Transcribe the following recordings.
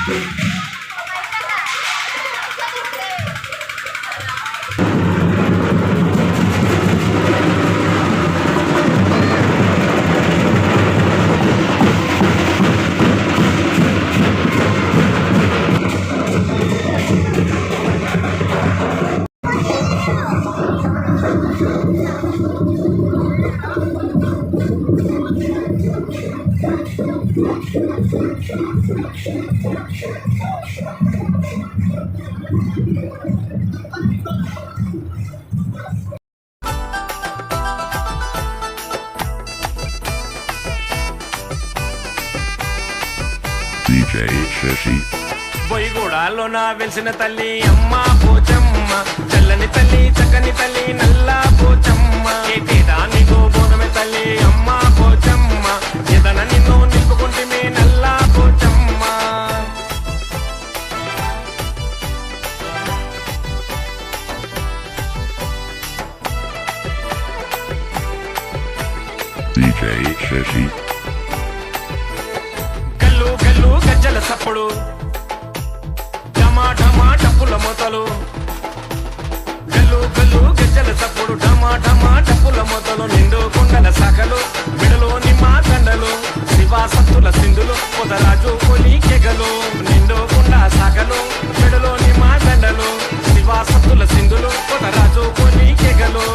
DJ Shashi బొయ్యగూడాలోన వెలిసిన తల్లి అమ్మ పోచమ్మ, చల్లని తల్లి చక్కని తల్లి నల్లా పోచమ్మ, ఏటేటా నీకు బోనమే తల్లి అమ్మ పోచమ్మ, ఎదన నిన్ను నిలుపుకుంటే నల్లా పోచమ్మ. DJ Shashi గల్లు గల్లు గజ్జల సప్పుడు, ఢమా డప్పుల మొతలు, గల్లు గల్లు గజ్జల సప్పుడు, ఢమా డప్పుల మొతలు, నిండు కుండల శాఖలు, విడలోని మా దండలు, శివాసత్తుల సింధులు, పొదరాజు కొలి కెగలు, నిండు కుండ శాఖలు, విడలోని మా దండలు, శివాసత్తుల సింధులు, పొదరాజు కొలి కెగలు.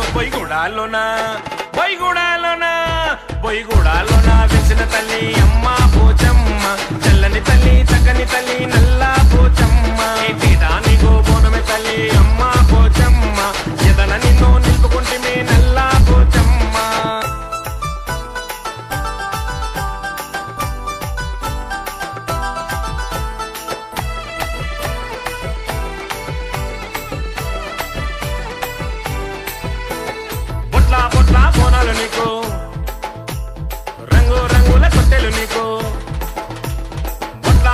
బొయ్యగూడాలోన వెలిసిన తల్లి అమ్మ పోచమ్మ, చల్లని తల్లి చక్కని తల్లి నల్లా పోచమ్మ, ఏటేటా నీకు బోనమే తల్లి అమ్మ పోచమ్మ, ఎదన నిన్ను నిలుపుకుంటే నల్లా పోచమ్మ. బొట్ల బోనాలు నీకు, రంగు రంగుల తొట్టెలు నీకు, బొట్ల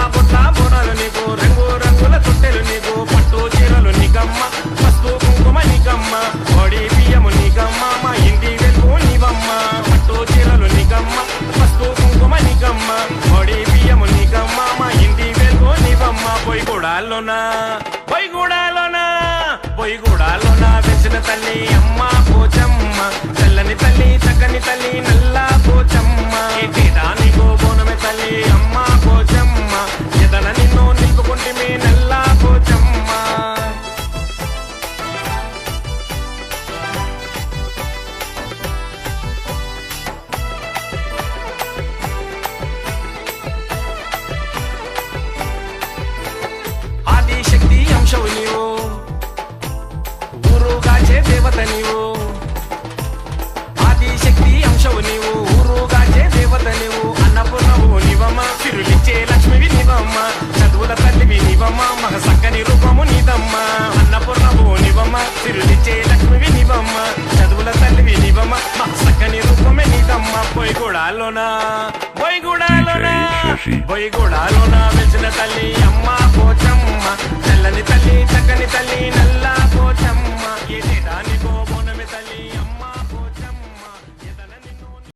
బోనాలు నీకు, రంగు రంగుల తొట్టెలు నీకు, పట్టు చీరలు నీకమ్మ, పసుపు కుంకుమ నీకమ్మ, ఒడి బియ్యము నీకమ్మ, మా ఇంటి వెలుగు నీవమ్మ, పట్టు చీరలు నీకమ్మ, పసుపు కుంకుమ నీకమ్మ, ఒడి బియ్యము నీకమ్మ, మా ఇంటి వెలుగు నీవమ్మ. బొయ్యగూడాలోన వెలిసిన తల్లి అమ్మ పోచమ్మ, చల్లని తల్లి చక్కని తల్లి నల్లా పోచమ్మ, ఏటేటా నీకు బోనమే తల్లి అమ్మ పోచమ్మ, ఎదన నిన్ను నిలుపుకుంటే నల్లా పోచమ్మ. ఆదిశక్తి అంశవు నీవు, ఊరుగాచే దేవత నీవు, ఆదిశక్తి అంశవు నీవు, ఊరుగాచే దేవత నీవు, అన్నపూర్ణవు నీవమ్మ, సిరులిచ్చే లక్ష్మివి నీవమ్మ, చదువుల తల్లివి నీవమ్మ, మగ సక్కని రూపము నీదమ్మ, అన్నపూర్ణవు నీవమ్మ, సిరులిచ్చే లక్ష్మివి నీవమ్మ, చదువుల తల్లివి నీవమ్మ, మగ సక్కని రూపమే నీదమ్మ. బొయ్యగూడాలోన వెలిసిన తల్లి అమ్మ పోచమ్మ, చల్లని తల్లి చక్కని తల్లి నల్ల